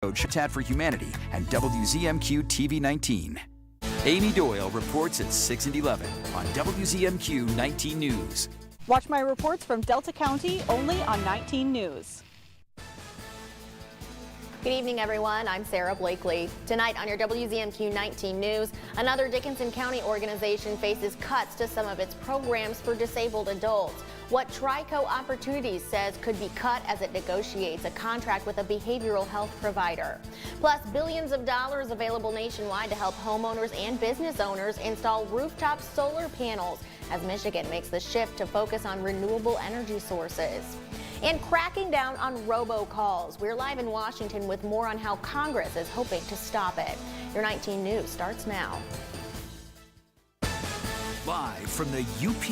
code Habitat for Humanity and WZMQ TV 19. Amy Doyle reports at 6 and 11 on WZMQ 19 News. Watch my reports from Delta County only on 19 News. Good evening, everyone. I'm Sarah Blakely. Tonight on your WZMQ 19 News, another Dickinson County organization faces cuts to some of its programs for disabled adults. What Trico Opportunities says could be cut as it negotiates a contract with a behavioral health provider. Plus, billions of dollars available nationwide to help homeowners and business owners install rooftop solar panels as Michigan makes the shift to focus on renewable energy sources. And cracking down on robocalls. We're live in Washington with more on how Congress is hoping to stop it. Your 19 News starts now. Live from the UP,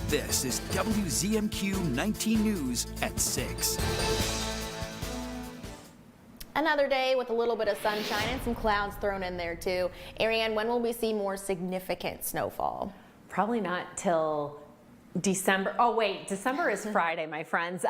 this is WZMQ 19 News at 6. Another day with a little bit of sunshine and some clouds thrown in there too. Ariane, when will we see more significant snowfall? Probably not till December. Oh wait, December is Friday, my friends.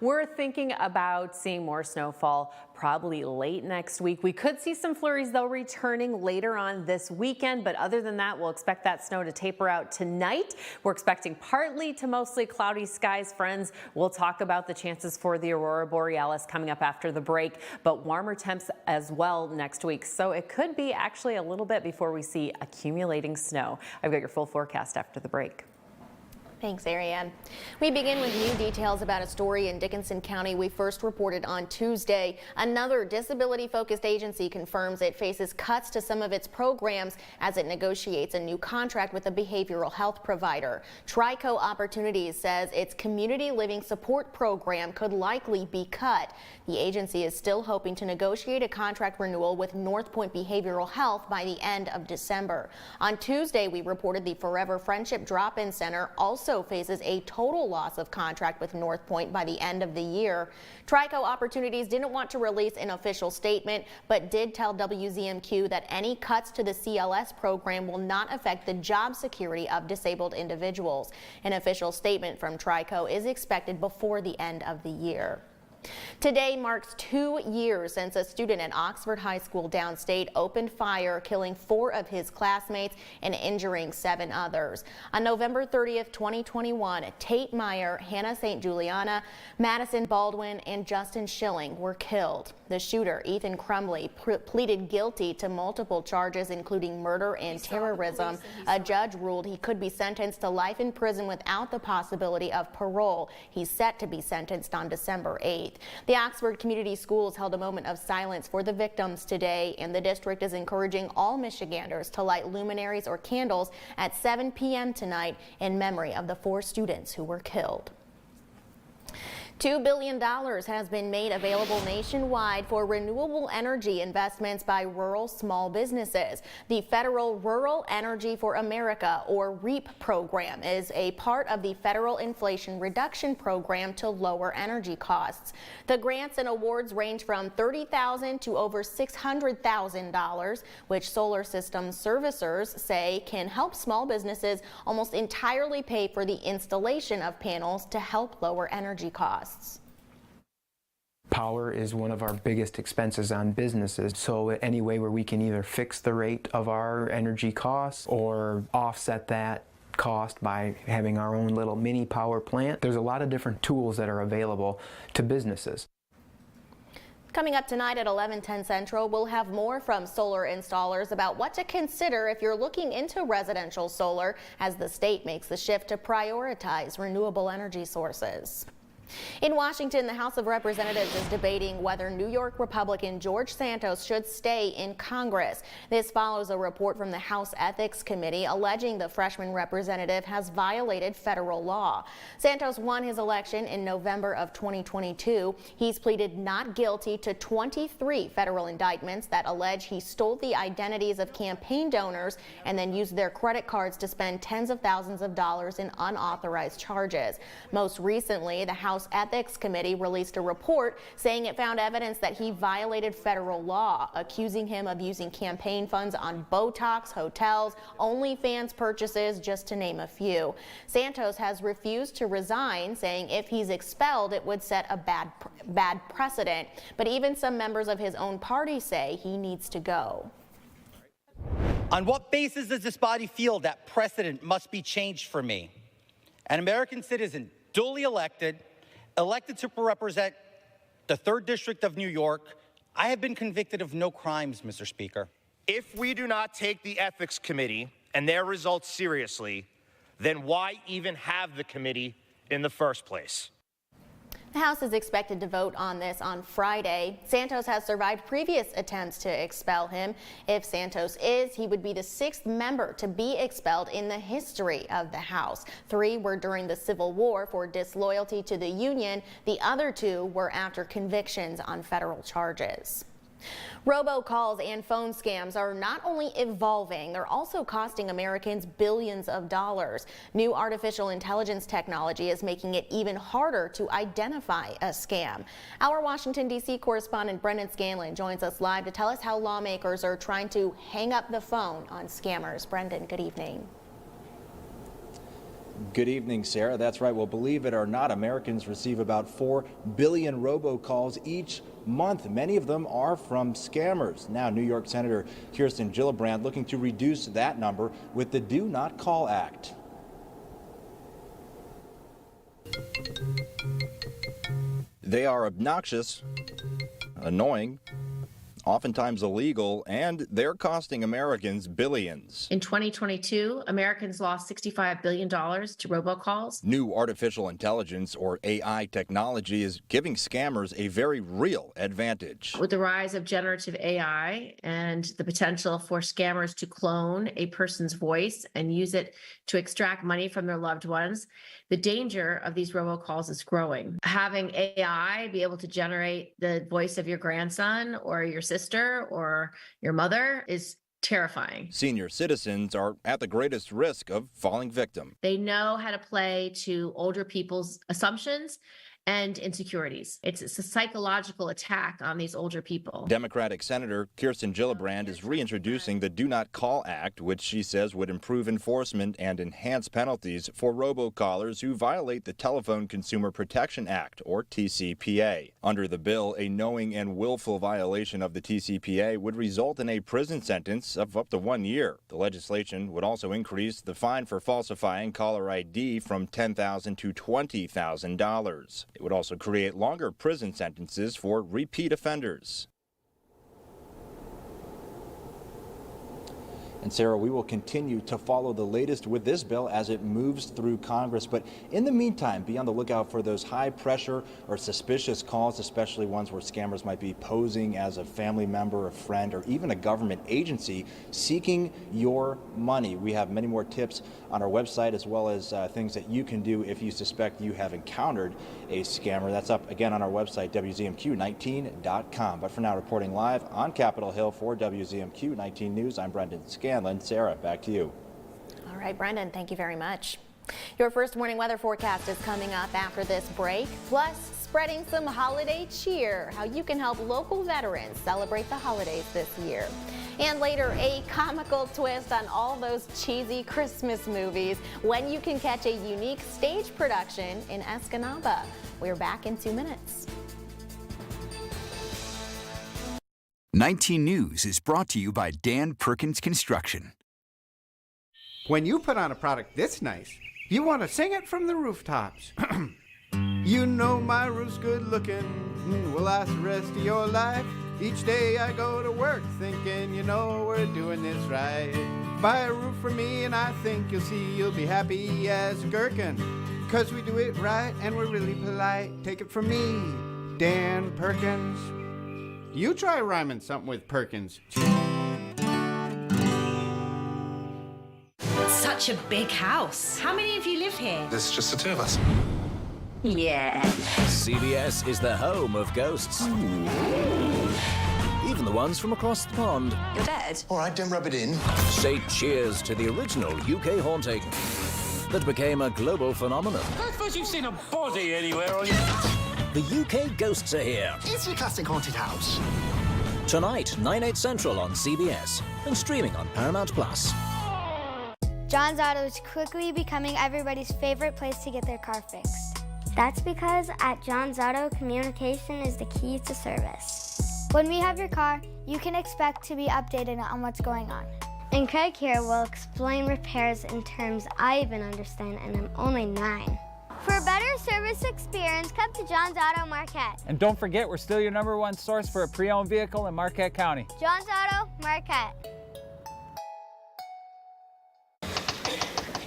We're thinking about seeing more snowfall probably late next week. We could see some flurries though returning later on this weekend, but other than that, we'll expect that snow to taper out tonight. We're expecting partly to mostly cloudy skies, friends. We'll talk about the chances for the aurora borealis coming up after the break, but warmer temps as well next week. So it could be actually a little bit before we see accumulating snow. I've got your full forecast after the break. Thanks, Ariane. We begin with new details about a story in Dickinson County we first reported on Tuesday. Another disability-focused agency confirms it faces cuts to some of its programs as it negotiates a new contract with a behavioral health provider. Trico Opportunities says its community living support program could likely be cut. The agency is still hoping to negotiate a contract renewal with North Point Behavioral Health by the end of December. On Tuesday, we reported the Forever Friendship Drop-In Center also faces a total loss of contract with North Point by the end of the year. Trico Opportunities didn't want to release an official statement, but did tell WZMQ that any cuts to the CLS program will not affect the job security of disabled individuals. An official statement from Trico is expected before the end of the year. Today marks 2 years since a student at Oxford High School downstate opened fire, killing 4 of his classmates and injuring 7 others. On November 30th, 2021, Tate Meyer, Hannah St. Juliana, Madison Baldwin, and Justin Schilling were killed. The shooter, Ethan Crumley, pleaded guilty to multiple charges, including murder and terrorism. A judge ruled he could be sentenced to life in prison without the possibility of parole. He's set to be sentenced on December 8th. The Oxford Community Schools held a moment of silence for the victims today, and the district is encouraging all Michiganders to light luminaries or candles at 7 p.m. tonight in memory of the 4 students who were killed. $2 billion has been made available nationwide for renewable energy investments by rural small businesses. The federal Rural Energy for America, or REAP program, is a part of the federal Inflation Reduction Program to lower energy costs. The grants and awards range from $30,000 to over $600,000, which solar systems servicers say can help small businesses almost entirely pay for the installation of panels to help lower energy costs. Power is one of our biggest expenses on businesses, so any way where we can either fix the rate of our energy costs or offset that cost by having our own little mini power plant. There's a lot of different tools that are available to businesses. Coming up tonight at 11:10 Central, we'll have more from solar installers about what to consider if you're looking into residential solar as the state makes the shift to prioritize renewable energy sources. In Washington, the House of Representatives is debating whether New York Republican George Santos should stay in Congress. This follows a report from the House Ethics Committee alleging the freshman representative has violated federal law. Santos won his election in November of 2022. He's pleaded not guilty to 23 federal indictments that allege he stole the identities of campaign donors and then used their credit cards to spend tens of thousands of dollars in unauthorized charges. Most recently, the House House Ethics Committee released a report saying it found evidence that he violated federal law, accusing him of using campaign funds on Botox, hotels, OnlyFans purchases, just to name a few. Santos has refused to resign, saying if he's expelled, it would set a bad precedent. But even some members of his own party say he needs to go. On what basis does this body feel that precedent must be changed for me? An American citizen, duly elected to represent the 3rd District of New York. I have been convicted of no crimes, Mr. Speaker. If we do not take the Ethics Committee and their results seriously, then why even have the committee in the first place? The House is expected to vote on this on Friday. Santos has survived previous attempts to expel him. If Santos is, he would be the 6th member to be expelled in the history of the House. 3 were during the Civil War for disloyalty to the Union. The other 2 were after convictions on federal charges. Robocalls and phone scams are not only evolving, they're also costing Americans billions of dollars. New artificial intelligence technology is making it even harder to identify a scam. Our Washington, D.C. correspondent Brendan Scanlon joins us live to tell us how lawmakers are trying to hang up the phone on scammers. Brendan, good evening. Good evening, Sarah. That's right. Well, believe it or not, Americans receive about 4 billion robocalls each month. Many of them are from scammers. Now, New York Senator Kirsten Gillibrand looking to reduce that number with the Do Not Call Act. They are obnoxious, annoying, oftentimes illegal, and they're costing Americans billions. In 2022, Americans lost $65 billion to robocalls. New artificial intelligence, or AI technology, is giving scammers a very real advantage. With the rise of generative AI and the potential for scammers to clone a person's voice and use it to extract money from their loved ones, the danger of these robocalls is growing. Having AI be able to generate the voice of your grandson or your sister or your mother is terrifying. Senior citizens are at the greatest risk of falling victim. They know how to play to older people's assumptions and insecurities. It's a psychological attack on these older people. Democratic Senator Kirsten Gillibrand is reintroducing the Do Not Call Act, which she says would improve enforcement and enhance penalties for robocallers who violate the Telephone Consumer Protection Act, or TCPA. Under the bill, a knowing and willful violation of the TCPA would result in a prison sentence of up to 1 year. The legislation would also increase the fine for falsifying caller ID from $10,000 to $20,000. It would also create longer prison sentences for repeat offenders. And Sarah, we will continue to follow the latest with this bill as it moves through Congress. But in the meantime, be on the lookout for those high pressure or suspicious calls, especially ones where scammers might be posing as a family member, a friend, or even a government agency seeking your money. We have many more tips on our website, as well as things that you can do if you suspect you have encountered a scammer. That's up again on our website, WZMQ19.com. But for now, reporting live on Capitol Hill for WZMQ 19 News, I'm Brendan Scanlon. Sarah, back to you. All right, Brendan, thank you very much. Your first morning weather forecast is coming up after this break, plus spreading some holiday cheer, how you can help local veterans celebrate the holidays this year. And later, a comical twist on all those cheesy Christmas movies when you can catch a unique stage production in Escanaba. We're back in 2 minutes. 19 News is brought to you by Dan Perkins Construction. When you put on a product this nice, you want to sing it from the rooftops. You know my roof's good looking, will last the rest of your life. Each day I go to work thinking, you know, we're doing this right. Buy a roof for me and I think you'll see you'll be happy as a gherkin. 'Cause we do it right and we're really polite. Take it from me, Dan Perkins. You try rhyming something with Perkins. Such a big house. How many of you live here? There's just the 2 of us. Yeah. CBS is the home of ghosts. Even the ones from across the pond. You're dead? All right, don't rub it in. Say cheers to the original UK haunting. that became a global phenomenon. I suppose you've seen a body anywhere on your... The UK ghosts are here. It's your classic haunted house. Tonight, 9/8 Central on CBS and streaming on Paramount+. John's Auto is quickly becoming everybody's favorite place to get their car fixed. That's because at John's Auto, communication is the key to service. When we have your car, you can expect to be updated on what's going on. And Craig here will explain repairs in terms I even understand, and I'm only 9. For a better service experience, come to John's Auto Marquette. And don't forget, we're still your #1 source for a pre-owned vehicle in Marquette County. John's Auto Marquette.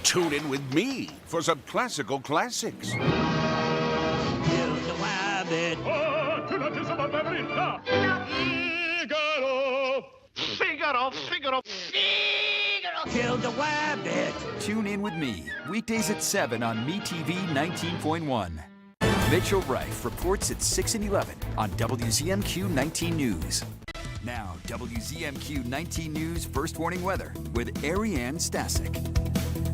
Tune in with me for some classical classics. Figaro. Kill the rabbit. Tune in with me, weekdays at 7 on MeTV 19.1. Mitchell Reif reports at 6 and 11 on WZMQ 19 News. Now, WZMQ 19 News First Warning Weather with Ariane Stasek.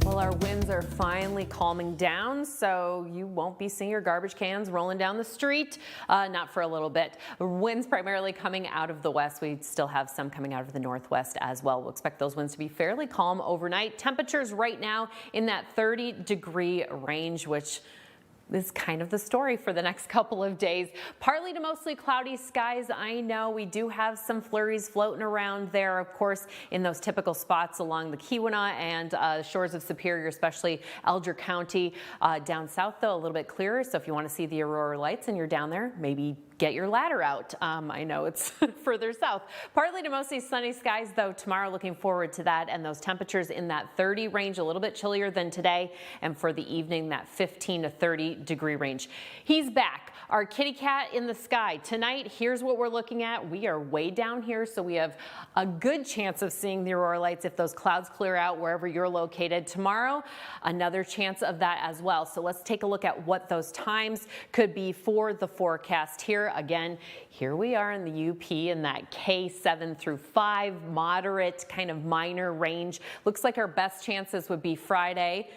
Well, our winds are finally calming down, so you won't be seeing your garbage cans rolling down the street, not for a little bit. Winds primarily coming out of the west. We still have some coming out of the northwest as well. We'll expect those winds to be fairly calm overnight. Temperatures right now in that 30-degree range, which is kind of the story for the next couple of days. Partly to mostly cloudy skies. I know we do have some flurries floating around there, of course, in those typical spots along the Keweenaw and shores of Superior, especially Elder County. Down south, though, a little bit clearer. So if you want to see the aurora lights and you're down there, maybe get your ladder out. I know it's further south. Partly to mostly sunny skies, though, tomorrow. Looking forward to that, and those temperatures in that 30 range, a little bit chillier than today, and for the evening, that 15 to 30-degree range. He's back. Our kitty cat in the sky. Tonight, here's what we're looking at. We are way down here, so we have a good chance of seeing the aurora lights if those clouds clear out wherever you're located. Tomorrow, another chance of that as well. So let's take a look at what those times could be for the forecast here. Again, here we are in the UP in that K7 through 5, moderate, kind of minor range. Looks like our best chances would be Friday,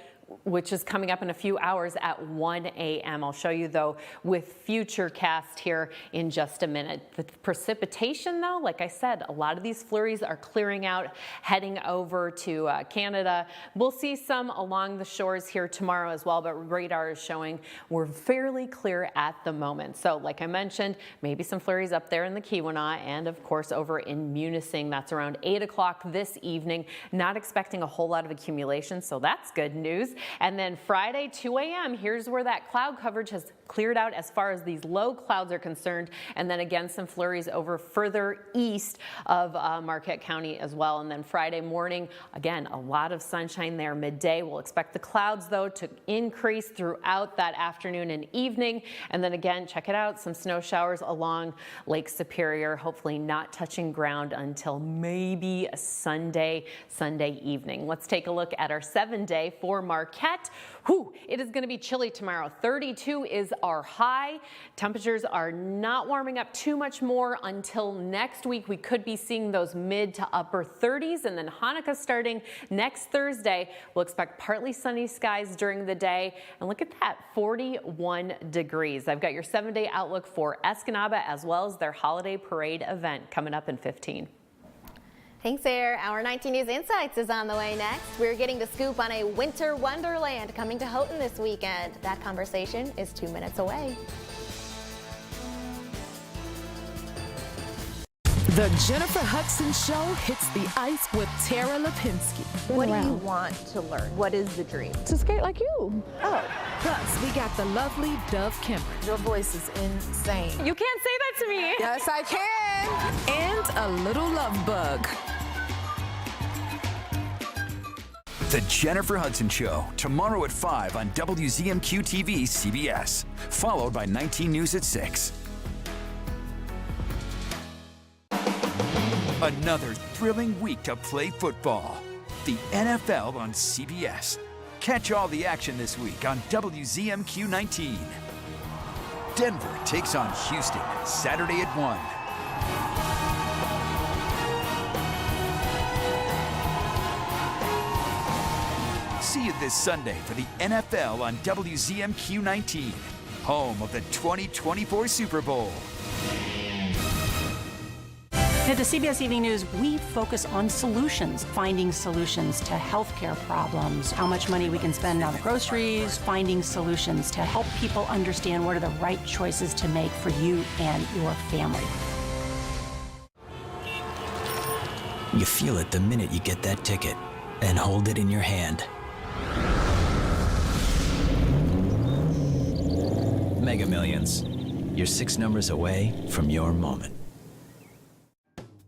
which is coming up in a few hours at 1 a.m. I'll show you, though, with Futurecast here in just a minute. The precipitation, though, like I said, a lot of these flurries are clearing out, heading over to Canada. We'll see some along the shores here tomorrow as well, but radar is showing we're fairly clear at the moment. So, like I mentioned, maybe some flurries up there in the Keweenaw and, of course, over in Munising. That's around 8 o'clock this evening. Not expecting a whole lot of accumulation, so that's good news. And then Friday, 2 a.m., here's where that cloud coverage has cleared out as far as these low clouds are concerned. And then again, some flurries over further east of Marquette County as well. And then Friday morning, again, a lot of sunshine there midday. We'll expect the clouds, though, to increase throughout that afternoon and evening. And then again, check it out, some snow showers along Lake Superior, hopefully not touching ground until maybe a Sunday evening. Let's take a look at our 7-day for Marquette. Whew, it is going to be chilly tomorrow. 32 is our high. Temperatures are not warming up too much more until next week. We could be seeing those mid to upper 30s, and then Hanukkah starting next Thursday. We'll expect partly sunny skies during the day, and look at that, 41 degrees. I've got your 7-day outlook for Escanaba as well as their holiday parade event coming up in 15. Thanks, Air. Our 19 News Insights is on the way next. We're getting the scoop on a winter wonderland coming to Houghton this weekend. That conversation is 2 minutes away. The Jennifer Hudson Show hits the ice with Tara Lipinski. What do you want to learn? What is the dream? To skate like you. Oh. Plus, we got the lovely Dove Kemper. Your voice is insane. You can't say that to me. Yes, I can. And a little love bug. The Jennifer Hudson Show, tomorrow at 5 on WZMQ TV CBS, followed by 19 News at 6. Another thrilling week to play football. The NFL on CBS. Catch all the action this week on WZMQ 19. Denver takes on Houston Saturday at 1. see you this Sunday for the NFL on WZMQ 19, home of the 2024 Super Bowl. At the CBS Evening News, we focus on solutions, finding solutions to healthcare problems, how much money we can spend on groceries, finding solutions to help people understand what are the right choices to make for you and your family. You feel it the minute you get that ticket and hold it in your hand. Mega Millions. You're 6 numbers away from your moment.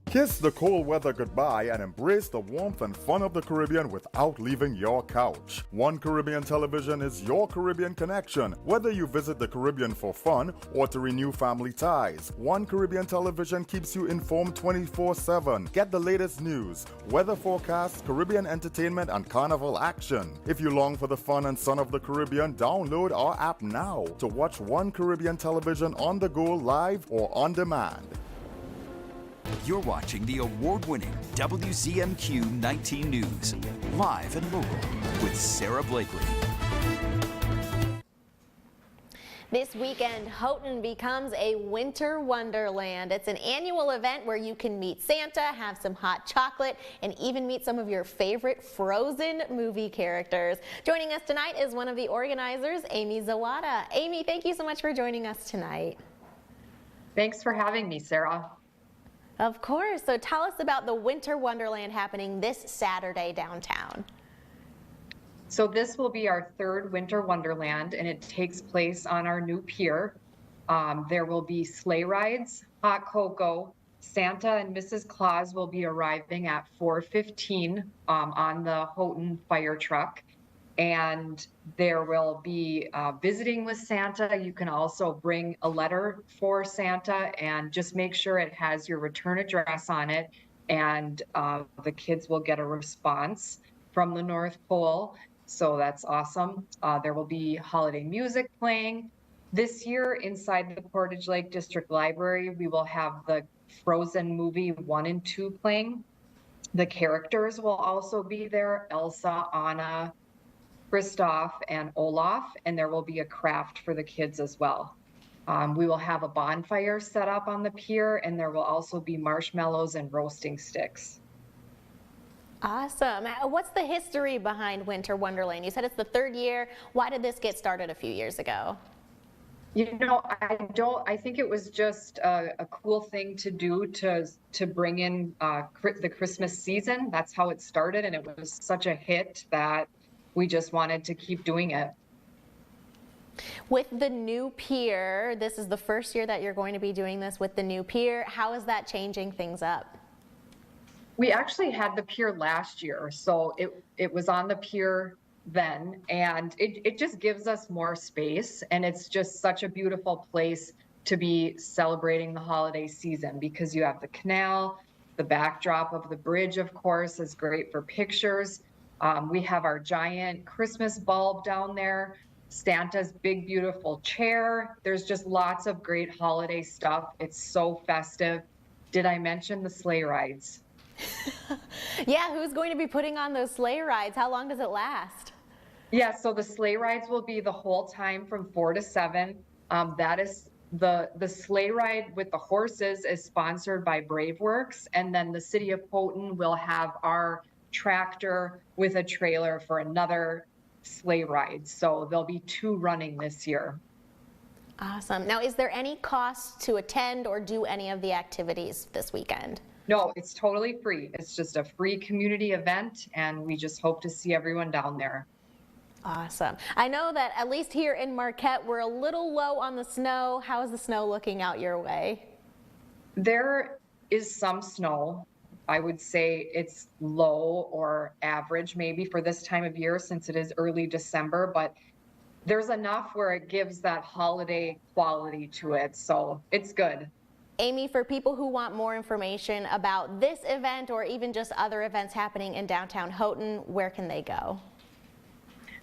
Kiss the cold weather goodbye and embrace the warmth and fun of the Caribbean without leaving your couch. One Caribbean Television is your Caribbean connection. Whether you visit the Caribbean for fun or to renew family ties, One Caribbean Television keeps you informed 24/7. Get the latest news, weather forecasts, Caribbean entertainment, and carnival action. If you long for the fun and sun of the Caribbean, download our app now to watch One Caribbean Television on the go, live or on demand. You're watching the award-winning WZMQ 19 News, live and local with Sarah Blakely. This weekend, Houghton becomes a winter wonderland. It's an annual event where you can meet Santa, have some hot chocolate, and even meet some of your favorite Frozen movie characters. Joining us tonight is one of the organizers, Amy Zawada. Amy, thank you so much for joining us tonight. Thanks for having me, Sarah. Of course. So tell us about the Winter Wonderland happening this Saturday downtown. So this will be our third Winter Wonderland, and it takes place on our new pier. There will be sleigh rides, hot cocoa. Santa and Mrs. Claus will be arriving at 4:15 on the Houghton fire truck. And there will be visiting with Santa. You can also bring a letter for Santa and just make sure it has your return address on it. And the kids will get a response from the North Pole. So that's awesome. There will be holiday music playing. This year inside the Portage Lake District Library, we will have the Frozen movie 1 and 2 playing. The characters will also be there, Elsa, Anna, Kristoff, and Olaf, and there will be a craft for the kids as well. We will have a bonfire set up on the pier, and there will also be marshmallows and roasting sticks. Awesome. What's the history behind Winter Wonderland? You said it's the third year. Why did this get started a few years ago? You know, I think it was just a cool thing to do to bring in the Christmas season. That's how it started, and it was such a hit that we just wanted to keep doing it. With the new pier, this is the first year that you're going to be doing this with the new pier. How is that changing things up? We actually had the pier last year, so it was on the pier then, and it just gives us more space, and it's just such a beautiful place to be celebrating the holiday season because you have the canal, the backdrop of the bridge, of course, is great for pictures. We have our giant Christmas bulb down there, Santa's big, beautiful chair. There's just lots of great holiday stuff. It's so festive. Did I mention the sleigh rides? Yeah, who's going to be putting on those sleigh rides? How long does it last? Yeah, so the sleigh rides will be the whole time from 4 to 7. That is the sleigh ride with the horses is sponsored by BraveWorks, and then the city of Houghton will have our tractor with a trailer for another sleigh ride. So there'll be 2 running this year. Awesome. Now, is there any cost to attend or do any of the activities this weekend? No, it's totally free. It's just a free community event, and we just hope to see everyone down there. Awesome. I know that at least here in Marquette, we're a little low on the snow. How is the snow looking out your way? There is some snow. I would say it's low or average maybe for this time of year since it is early December, but there's enough where it gives that holiday quality to it, so it's good. Amy, for people who want more information about this event or even just other events happening in downtown Houghton, where can they go?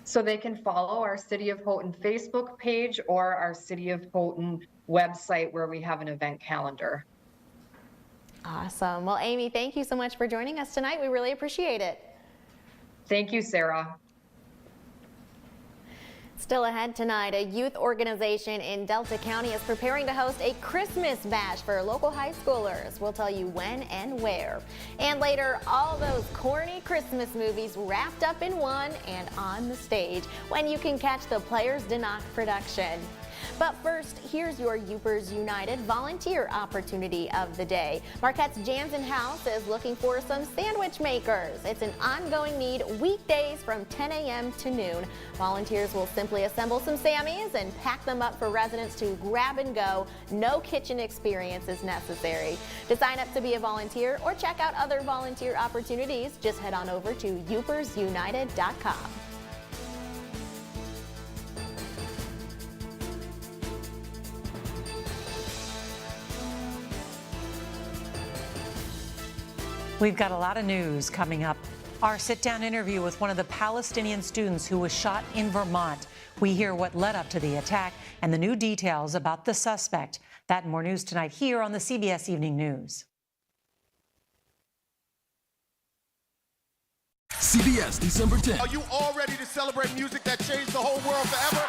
So they can follow our City of Houghton Facebook page or our City of Houghton website where we have an event calendar. Awesome. Well, Amy, thank you so much for joining us tonight. We really appreciate it. Thank you, Sarah. Still ahead tonight, a youth organization in Delta County is preparing to host a Christmas bash for local high schoolers. We'll tell you when and where. And later, all those corny Christmas movies wrapped up in one and on the stage when you can catch the Players Denock production. But first, here's your Upers United volunteer opportunity of the day. Marquette's Jansen House is looking for some sandwich makers. It's an ongoing need weekdays from 10 a.m. to noon. Volunteers will simply assemble some Sammies and pack them up for residents to grab and go. No kitchen experience is necessary. To sign up to be a volunteer or check out other volunteer opportunities, just head on over to upersunited.com. We've got a lot of news coming up. Our sit-down interview with one of the Palestinian students who was shot in Vermont. We hear what led up to the attack and the new details about the suspect. That and more news tonight here on the CBS Evening News. CBS December 10th. Are you all ready to celebrate music that changed the whole world forever?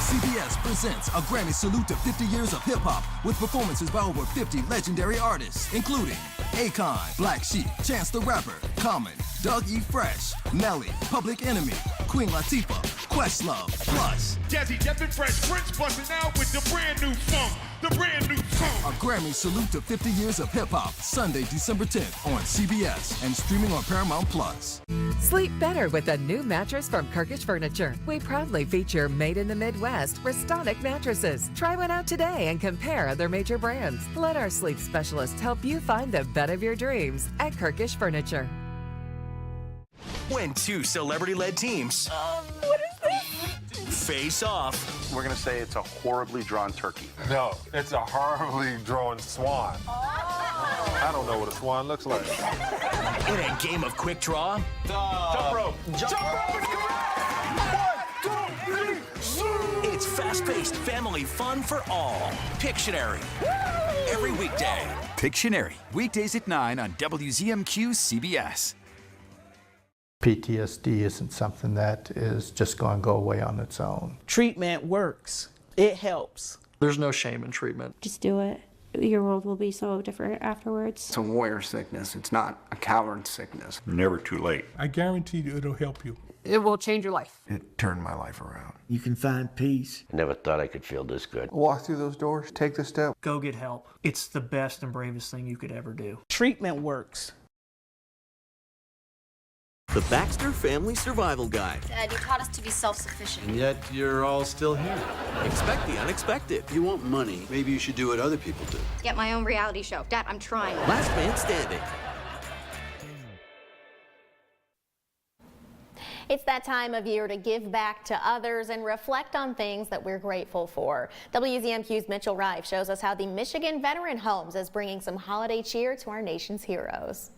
CBS presents a Grammy salute to 50 years of hip-hop with performances by over 50 legendary artists, including Akon, Black Sheep, Chance the Rapper, Common, Doug E. Fresh, Nelly, Public Enemy, Queen Latifah, Questlove, plus Jazzy Jeff and Fresh Prince busting out with the brand new funk. The brand new funk. A Grammy salute to 50 years of hip-hop, Sunday, December 10th on CBS and streaming on Paramount Plus. Sleep better with a new mattress from Kirkish Furniture. We proudly feature Made in the Midwest Restonic mattresses. Try one out today and compare other major brands. Let our sleep specialists help you find the bed of your dreams at Kirkish Furniture. When two celebrity-led teams What is this? face off. We're going to say it's a horribly drawn turkey. No, it's a horribly drawn swan. I don't know what a swan looks like. In a game of quick draw. Jump rope. Jump rope is correct! 1, 2, 3, It's fast-paced family fun for all. Pictionary. Every weekday. Pictionary, weekdays at 9 on WZMQ CBS. PTSD isn't something that is just going to go away on its own. Treatment works. It helps. There's no shame in treatment. Just do it. Your world will be so different afterwards. It's a warrior sickness. It's not a coward sickness. Never too late. I guarantee you it'll help you. It will change your life. It turned my life around. You can find peace. I never thought I could feel this good. Walk through those doors, take the step. Go get help. It's the best and bravest thing you could ever do. Treatment works. The Baxter Family Survival Guide. Dad, you taught us to be self-sufficient. And yet you're all still here. Expect the unexpected. If you want money, maybe you should do what other people do. Get my own reality show. Dad, I'm trying. Last Man Standing. It's that time of year to give back to others and reflect on things that we're grateful for. WZMQ's Mitchell Reif shows us how the Michigan Veteran Homes is bringing some holiday cheer to our nation's heroes.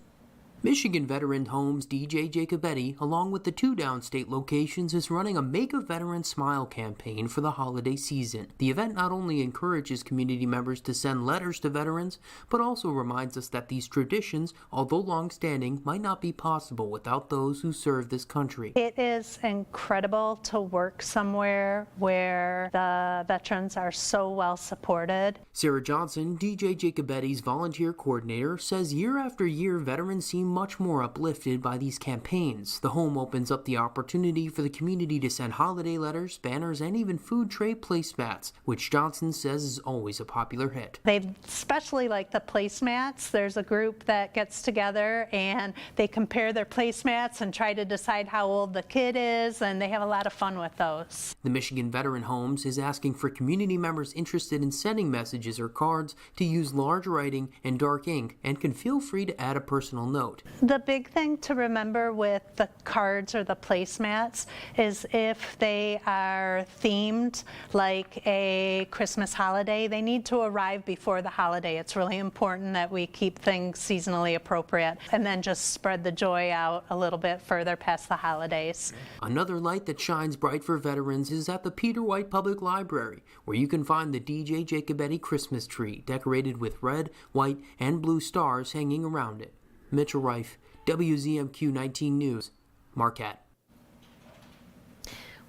Michigan Veteran Homes DJ Jacobetti, along with the two downstate locations, is running a Make a Veteran Smile campaign for the holiday season. The event not only encourages community members to send letters to veterans, but also reminds us that these traditions, although long-standing, might not be possible without those who serve this country. It is incredible to work somewhere where the veterans are so well supported. Sarah Johnson, DJ Jacobetti's volunteer coordinator, says year after year veterans seem much more uplifted by these campaigns. The home opens up the opportunity for the community to send holiday letters, banners, and even food tray placemats, which Johnson says is always a popular hit. They especially like the placemats. There's a group that gets together and they compare their placemats and try to decide how old the kid is, and they have a lot of fun with those. The Michigan Veteran Homes is asking for community members interested in sending messages or cards to use large writing and dark ink, and can feel free to add a personal note. The big thing to remember with the cards or the placemats is if they are themed like a Christmas holiday, they need to arrive before the holiday. It's really important that we keep things seasonally appropriate and then just spread the joy out a little bit further past the holidays. Another light that shines bright for veterans is at the Peter White Public Library, where you can find the DJ Jacobetti Christmas tree decorated with red, white, and blue stars hanging around it. Mitchell Reif, WZMQ 19 News, Marquette.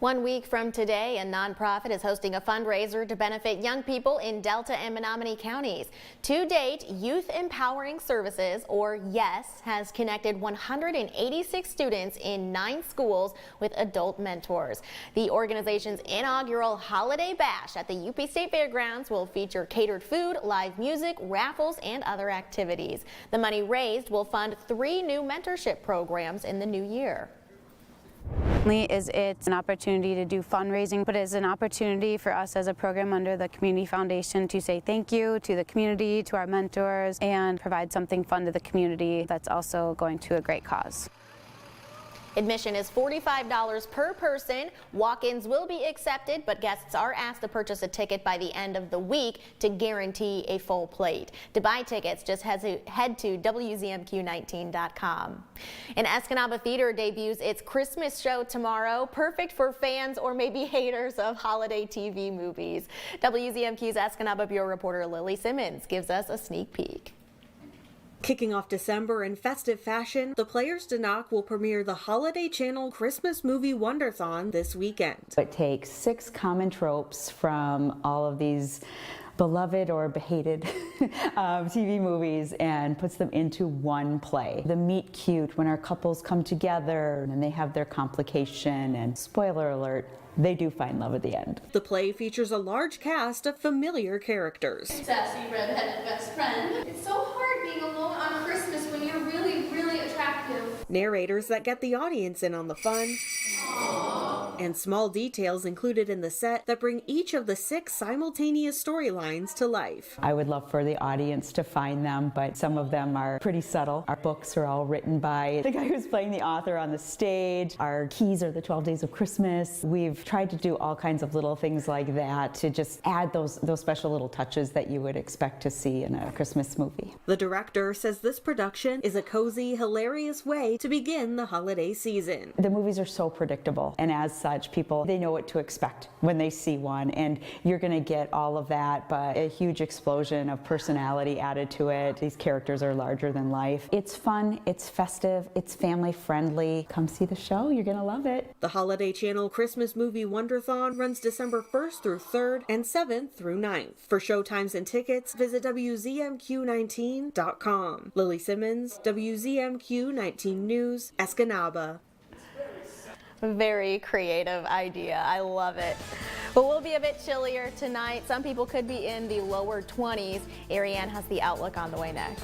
1 week from today, a nonprofit is hosting a fundraiser to benefit young people in Delta and Menominee counties. To date, Youth Empowering Services, or YES, has connected 186 students in 9 schools with adult mentors. The organization's inaugural Holiday Bash at the UP State Fairgrounds will feature catered food, live music, raffles, and other activities. The money raised will fund 3 new mentorship programs in the new year. It's an opportunity to do fundraising, but it's an opportunity for us as a program under the Community Foundation to say thank you to the community, to our mentors, and provide something fun to the community that's also going to a great cause. Admission is $45 per person. Walk-ins will be accepted, but guests are asked to purchase a ticket by the end of the week to guarantee a full plate. To buy tickets, just head to WZMQ19.com. And Escanaba Theater debuts its Christmas show tomorrow, perfect for fans or maybe haters of holiday TV movies. WZMQ's Escanaba Bureau reporter Lily Simmons gives us a sneak peek. Kicking off December in festive fashion, the Players to Knock will premiere the Holiday Channel Christmas Movie Wonderthon this weekend. It takes 6 common tropes from all of these beloved or hated TV movies and puts them into one play. The meet cute, when our couples come together and they have their complication, and spoiler alert, they do find love at the end. The play features a large cast of familiar characters. Sassy redheaded best friend. It's so hard being alone on Christmas when you're really, really attractive. Narrators that get the audience in on the fun. And small details included in the set that bring each of the 6 simultaneous storylines to life. I would love for the audience to find them, but some of them are pretty subtle. Our books are all written by the guy who's playing the author on the stage. Our keys are the 12 Days of Christmas. We've tried to do all kinds of little things like that to just add those special little touches that you would expect to see in a Christmas movie. The director says this production is a cozy, hilarious way to begin the holiday season. The movies are so predictable, and as such, people, they know what to expect when they see one, and you're going to get all of that, but a huge explosion of personality added to it. These characters are larger than life. It's fun, it's festive, it's family friendly. Come see the show, you're going to love it. The Holiday Channel Christmas Movie Wonderthon runs December 1st through 3rd and 7th through 9th. For showtimes and tickets, visit WZMQ19.com. Lily Simmons, WZMQ 19 News, Escanaba. Very creative idea. I love it. But we'll be a bit chillier tonight. Some people could be in the lower 20s. Ariane has the outlook on the way next.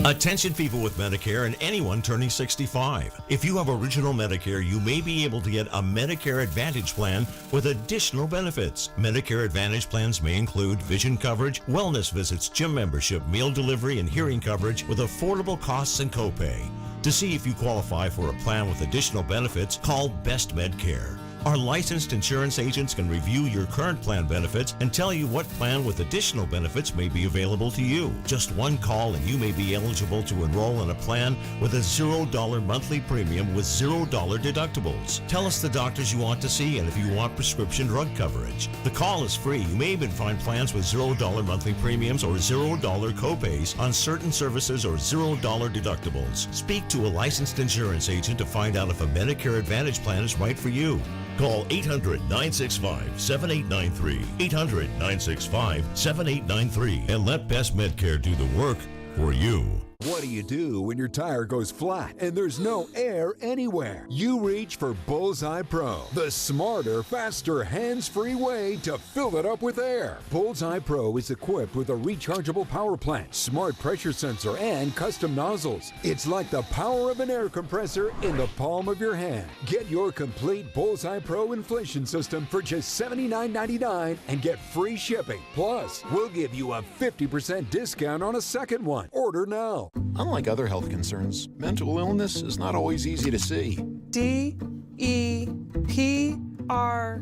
Attention people with Medicare and anyone turning 65. If you have original Medicare, you may be able to get a Medicare Advantage plan with additional benefits. Medicare Advantage plans may include vision coverage, wellness visits, gym membership, meal delivery, and hearing coverage with affordable costs and copay. To see if you qualify for a plan with additional benefits, call Best Medcare. Our licensed insurance agents can review your current plan benefits and tell you what plan with additional benefits may be available to you. Just one call and you may be eligible to enroll in a plan with a $0 monthly premium with $0 deductibles. Tell us the doctors you want to see and if you want prescription drug coverage. The call is free. You may even find plans with $0 monthly premiums or $0 copays on certain services or $0 deductibles. Speak to a licensed insurance agent to find out if a Medicare Advantage plan is right for you. Call 800-965-7893, 800-965-7893, and let Best Medcare do the work for you. What do you do when your tire goes flat and there's no air anywhere? You reach for Bullseye Pro, the smarter, faster, hands-free way to fill it up with air. Bullseye Pro is equipped with a rechargeable power plant, smart pressure sensor, and custom nozzles. It's like the power of an air compressor in the palm of your hand. Get your complete Bullseye Pro inflation system for just $79.99 and get free shipping. Plus, we'll give you a 50% discount on a second one. Order now. Unlike other health concerns, mental illness is not always easy to see. D-E-P-R.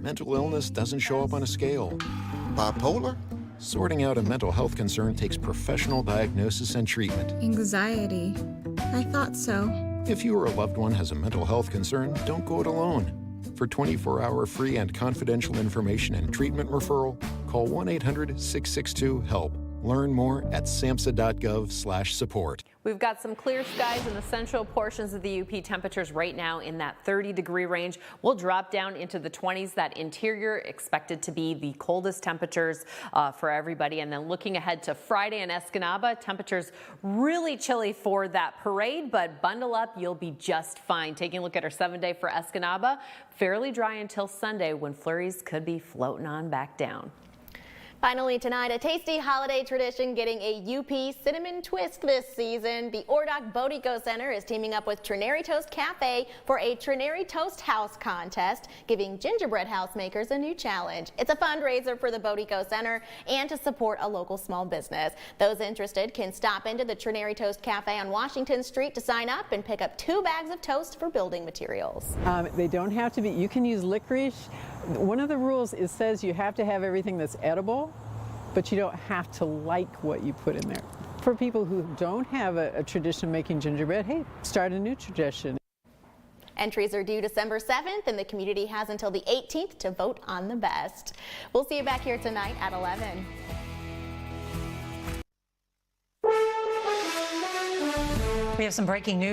Mental illness doesn't show up on a scale. Bipolar? Sorting out a mental health concern takes professional diagnosis and treatment. Anxiety. I thought so. If you or a loved one has a mental health concern, don't go it alone. For 24-hour free and confidential information and treatment referral, call 1-800-662-HELP. Learn more at samhsa.gov/support. We've got some clear skies in the central portions of the UP. Temperatures right now in that 30-degree range. We'll drop down into the 20s. That interior expected to be the coldest temperatures for everybody. And then looking ahead to Friday in Escanaba, temperatures really chilly for that parade, but bundle up, you'll be just fine. Taking a look at our 7-day for Escanaba, fairly dry until Sunday when flurries could be floating on back down. Finally tonight, a tasty holiday tradition getting a UP cinnamon twist this season. The Ordok Bodico Center is teaming up with Trinary Toast Cafe for a Trinary Toast House contest, giving gingerbread house makers a new challenge. It's a fundraiser for the Bodico Center and to support a local small business. Those interested can stop into the Trinary Toast Cafe on Washington Street to sign up and pick up 2 bags of toast for building materials. They don't have to be, you can use licorice. One of the rules says you have to have everything that's edible, but you don't have to like what you put in there. For people who don't have a tradition of making gingerbread, hey, start a new tradition. Entries are due December 7th, and the community has until the 18th to vote on the best. We'll see you back here tonight at 11. We have some breaking news.